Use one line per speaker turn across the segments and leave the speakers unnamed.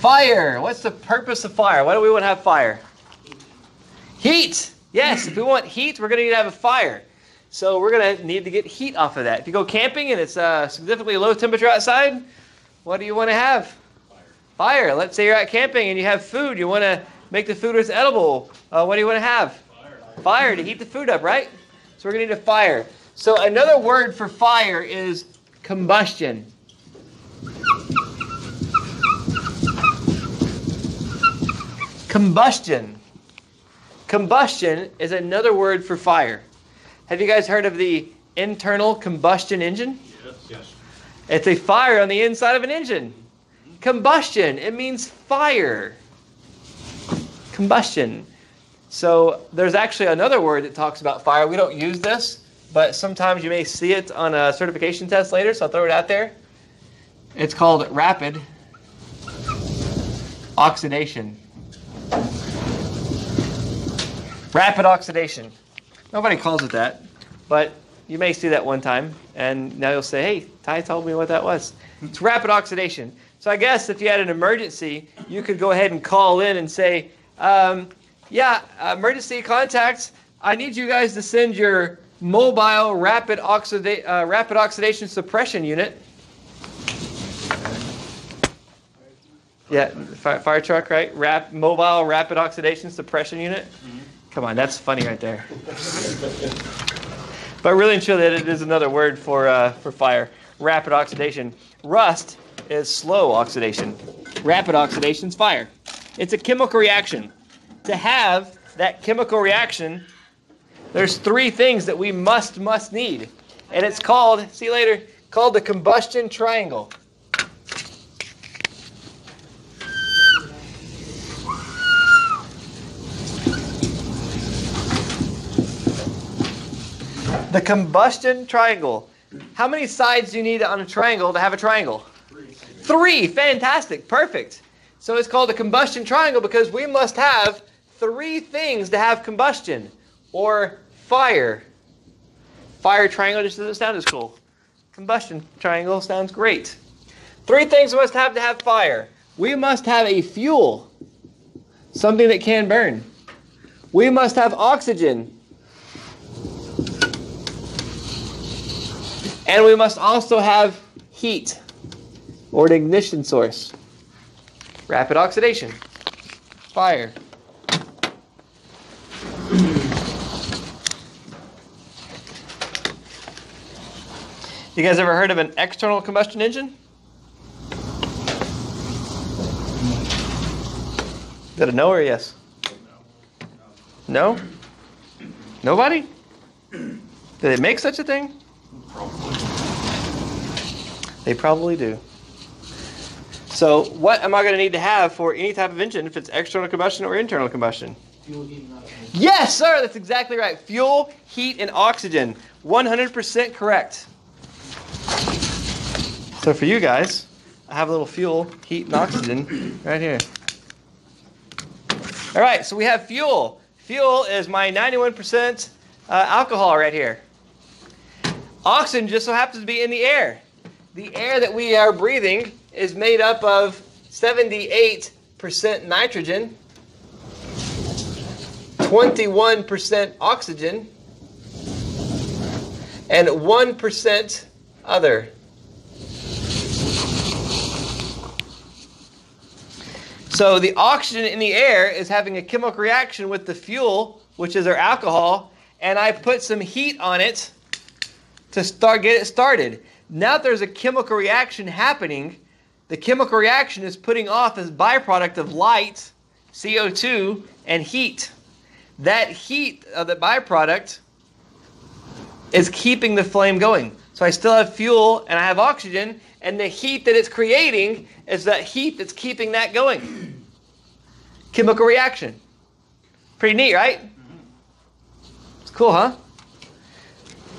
Fire. What's the purpose of fire? Why do we want to have fire? Heat. Yes, if we want heat, we're going to need to have a fire. So we're going to need to get heat off of that. If you go camping and it's significantly low temperature outside, what do you want to have? Fire. Let's say you're out camping and you have food. You want to make the food as edible. What do you want to have? Fire to heat the food up, right? So we're going to need a fire. So another word for fire is combustion. Combustion. Combustion is another word for fire. Have you guys heard of the internal combustion engine?
Yes.
It's a fire on the inside of an engine. Combustion, it means fire. Combustion. So there's actually another word that talks about fire. We don't use this, but sometimes you may see it on a certification test later, so I'll throw it out there. It's called rapid oxidation. Rapid oxidation. Nobody calls it that, but you may see that one time, and now you'll say, hey, Ty told me what that was. It's rapid oxidation. So I guess if you had an emergency, you could go ahead and call in and say, emergency contacts, I need you guys to send your mobile rapid oxidation suppression unit. Yeah, fire truck, right? Mobile rapid oxidation suppression unit. Mm-hmm. Come on, that's funny right there. But really and truly, it is another word for fire. Rapid oxidation. Rust is slow oxidation. Rapid oxidation is fire. It's a chemical reaction. To have that chemical reaction, there's three things that we must need. And it's called, see you later, called the combustion triangle. The combustion triangle. How many sides do you need on a triangle to have a triangle? Three. Fantastic. Perfect. So it's called a combustion triangle because we must have three things to have combustion or fire. Fire triangle just doesn't sound as cool. Combustion triangle sounds great. Three things we must have to have fire. We must have a fuel, something that can burn. We must have oxygen. And we must also have heat, or an ignition source. Rapid oxidation. Fire. You guys ever heard of an external combustion engine? Is that a no or a yes? No? Nobody? Did they make such a thing? They probably do. So what am I going to need to have for any type of engine if it's external combustion or internal combustion?
Fuel, heat, and oxygen.
Yes, sir. That's exactly right. Fuel, heat, and oxygen. 100% correct. So for you guys, I have a little fuel, heat, and oxygen right here. All right, so we have fuel. Fuel is my 91% alcohol right here. Oxygen just so happens to be in the air. The air that we are breathing is made up of 78% nitrogen, 21% oxygen, and 1% other. So the oxygen in the air is having a chemical reaction with the fuel, which is our alcohol, and I put some heat on it to get it started. Now that there's a chemical reaction happening, the chemical reaction is putting off as byproduct of light, CO2, and heat. That heat of the byproduct is keeping the flame going. So I still have fuel and I have oxygen, and the heat that it's creating is that heat that's keeping that going. Chemical reaction. Pretty neat, right? It's cool, huh?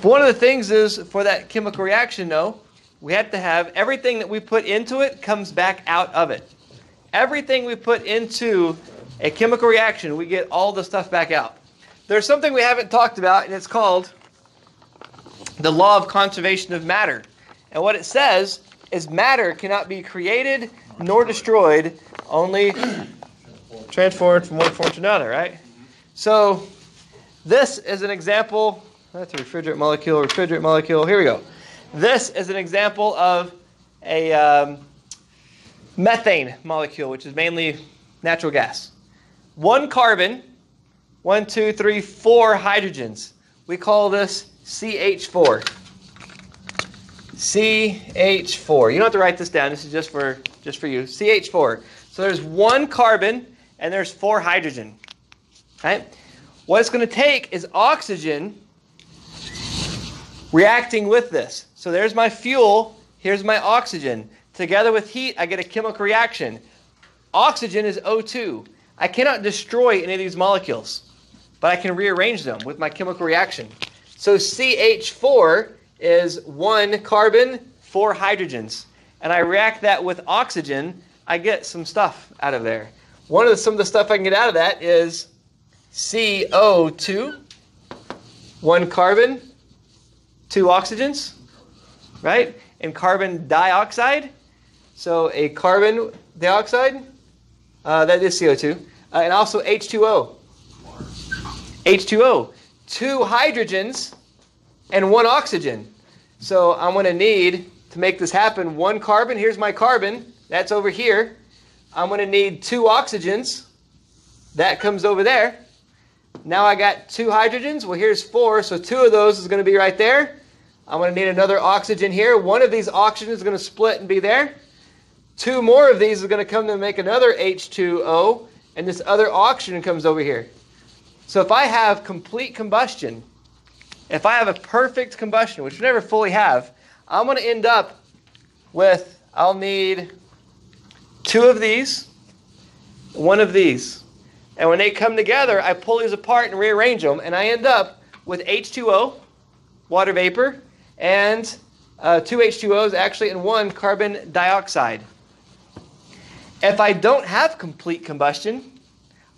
But one of the things is, for that chemical reaction, though, we have to have everything that we put into it comes back out of it. Everything we put into a chemical reaction, we get all the stuff back out. There's something we haven't talked about, and it's called the law of conservation of matter. And what it says is matter cannot be created nor destroyed, only transformed from one form to another, right? So this is an example. That's a refrigerant molecule. Here we go. This is an example of a methane molecule, which is mainly natural gas. One carbon, 1, 2, 3, 4 hydrogens. We call this CH4. CH4. You don't have to write this down. This is just for you. CH4. So there's one carbon and there's 4 hydrogen. Right? What it's going to take is oxygen reacting with this. So there's my fuel. Here's my oxygen. Together with heat, I get a chemical reaction. Oxygen is O2. I cannot destroy any of these molecules, but I can rearrange them with my chemical reaction. So CH4 is 1 carbon, 4 hydrogens. And I react that with oxygen, I get some stuff out of there. Some of the stuff I can get out of that is CO2, 1 carbon, 2 oxygens, right? And carbon dioxide. So a carbon dioxide, that is CO2. And also H2O. H2O, 2 hydrogens and 1 oxygen. So I'm going to need, to make this happen, 1 carbon. Here's my carbon. That's over here. I'm going to need 2 oxygens. That comes over there. Now I got 2 hydrogens. Well, here's 4, so 2 of those is going to be right there. I'm going to need another oxygen here. 1 of these oxygens is going to split and be there. 2 more of these is going to come to make another H2O, and this other oxygen comes over here. So if I have complete combustion, if I have a perfect combustion, which we never fully have, I'm going to end up with, I'll need 2 of these, 1 of these. And when they come together, I pull these apart and rearrange them, and I end up with H2O, water vapor, and 2 H2Os actually, and 1 carbon dioxide. If I don't have complete combustion,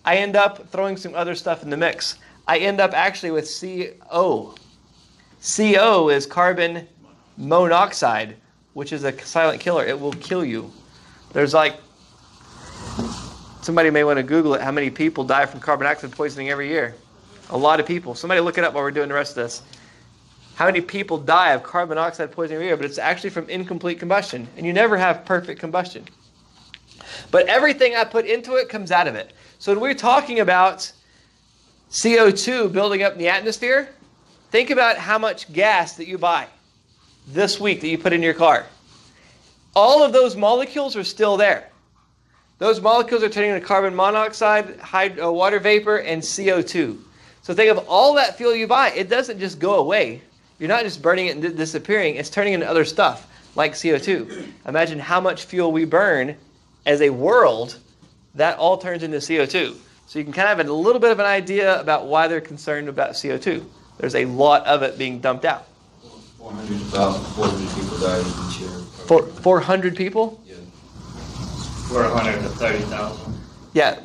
I end up throwing some other stuff in the mix. I end up actually with CO. CO is carbon monoxide, which is a silent killer. It will kill you. There's somebody may want to Google it, how many people die from carbon dioxide poisoning every year. A lot of people. Somebody look it up while we're doing the rest of this. How many people die of carbon dioxide poisoning every year? But it's actually from incomplete combustion. And you never have perfect combustion. But everything I put into it comes out of it. So when we're talking about CO2 building up in the atmosphere, think about how much gas that you buy this week that you put in your car. All of those molecules are still there. Those molecules are turning into carbon monoxide, water vapor, and CO2. So think of all that fuel you buy. It doesn't just go away. You're not just burning it and disappearing. It's turning into other stuff like CO2. Imagine how much fuel we burn as a world. That all turns into CO2. So you can kind of have a little bit of an idea about why they're concerned about CO2. There's a lot of it being dumped out.
400 people die each year.
400 people?
Yeah.
400 to 30,000.
Yeah,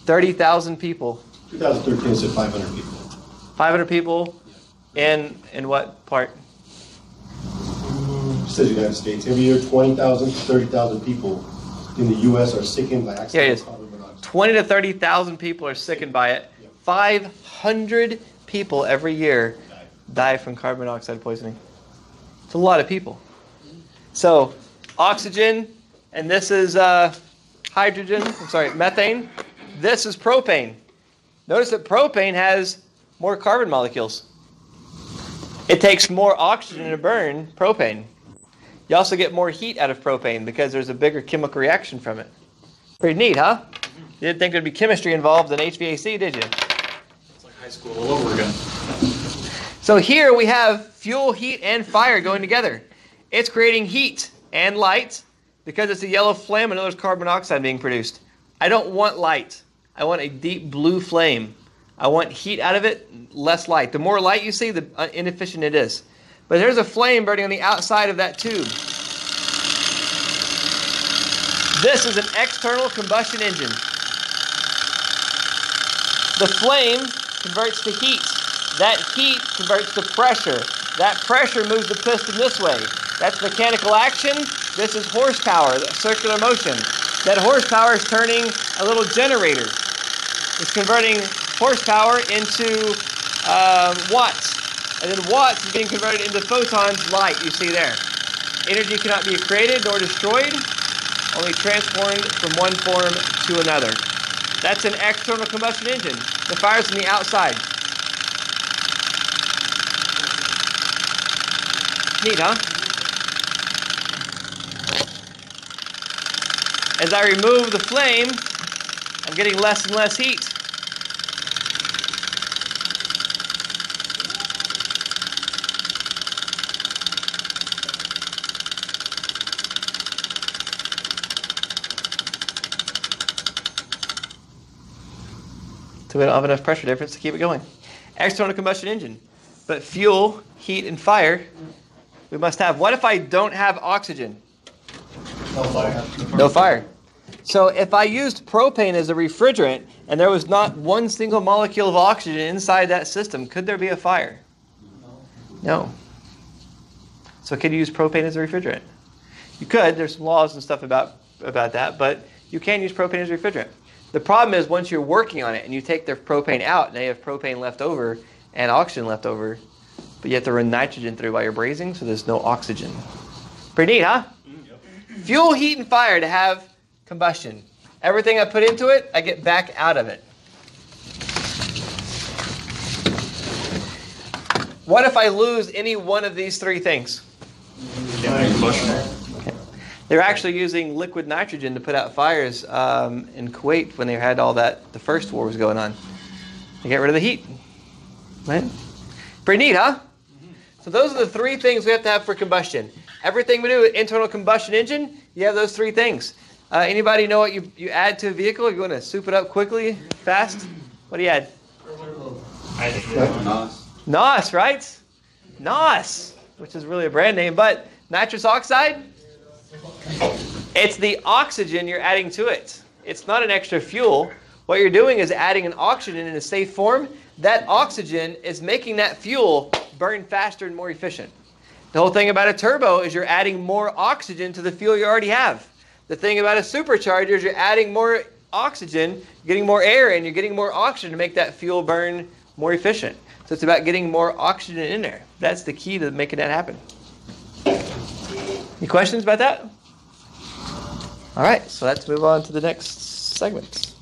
30,000 people.
2013 said 500 people.
500 people in what part?
Says United States. Every year, 20,000 to 30,000 people in the U.S. are sickened by accidental carbon monoxide.
20 to 30,000 people are sickened by it.
Yep.
500 people every year die from carbon monoxide poisoning. It's a lot of people. So, oxygen, and this is methane. This is propane. Notice that propane has more carbon molecules. It takes more oxygen to burn propane. You also get more heat out of propane because there's a bigger chemical reaction from it. Pretty neat, huh? You didn't think there'd be chemistry involved in HVAC, did you?
It's like high school all over again.
So here we have fuel, heat, and fire going together. It's creating heat and light because it's a yellow flame and there's carbon monoxide being produced. I don't want light. I want a deep blue flame. I want heat out of it, less light. The more light you see, the inefficient it is. But there's a flame burning on the outside of that tube. This is an external combustion engine. The flame converts to heat. That heat converts to pressure. That pressure moves the piston this way. That's mechanical action. This is horsepower, circular motion. That horsepower is turning a little generator. It's converting horsepower into watts. And then watts is being converted into photons, light, you see there. Energy cannot be created nor destroyed, only transformed from one form to another. That's an external combustion engine. The fire's on the outside. Neat, huh? As I remove the flame, I'm getting less and less heat. So we don't have enough pressure difference to keep it going. External combustion engine. But fuel, heat, and fire, we must have. What if I don't have oxygen?
No fire.
No fire. So if I used propane as a refrigerant and there was not one single molecule of oxygen inside that system, could there be a fire? No. So could you use propane as a refrigerant? You could. There's some laws and stuff about that, but you can use propane as a refrigerant. The problem is once you're working on it and you take the propane out, now you have propane left over and oxygen left over, but you have to run nitrogen through while you're brazing, so there's no oxygen. Pretty neat, huh? Yep. Fuel, heat, and fire to have combustion. Everything I put into it, I get back out of it. What if I lose any one of these three things? Okay. They're actually using liquid nitrogen to put out fires in Kuwait when they had all that, the first war was going on. They get rid of the heat. Right? Pretty neat, huh? So those are the three things we have to have for combustion. Everything we do with internal combustion engine, you have those three things. Anybody know what you add to a vehicle? You want to soup it up quickly, fast? What do you add? NOS, right? NOS, which is really a brand name, but nitrous oxide, it's the oxygen you're adding to it. It's not an extra fuel. What you're doing is adding an oxygen in a safe form. That oxygen is making that fuel burn faster and more efficient. The whole thing about a turbo is you're adding more oxygen to the fuel you already have. The thing about a supercharger is you're adding more oxygen, getting more air, and you're getting more oxygen to make that fuel burn more efficient. So it's about getting more oxygen in there. That's the key to making that happen. Any questions about that? All right, so let's move on to the next segment.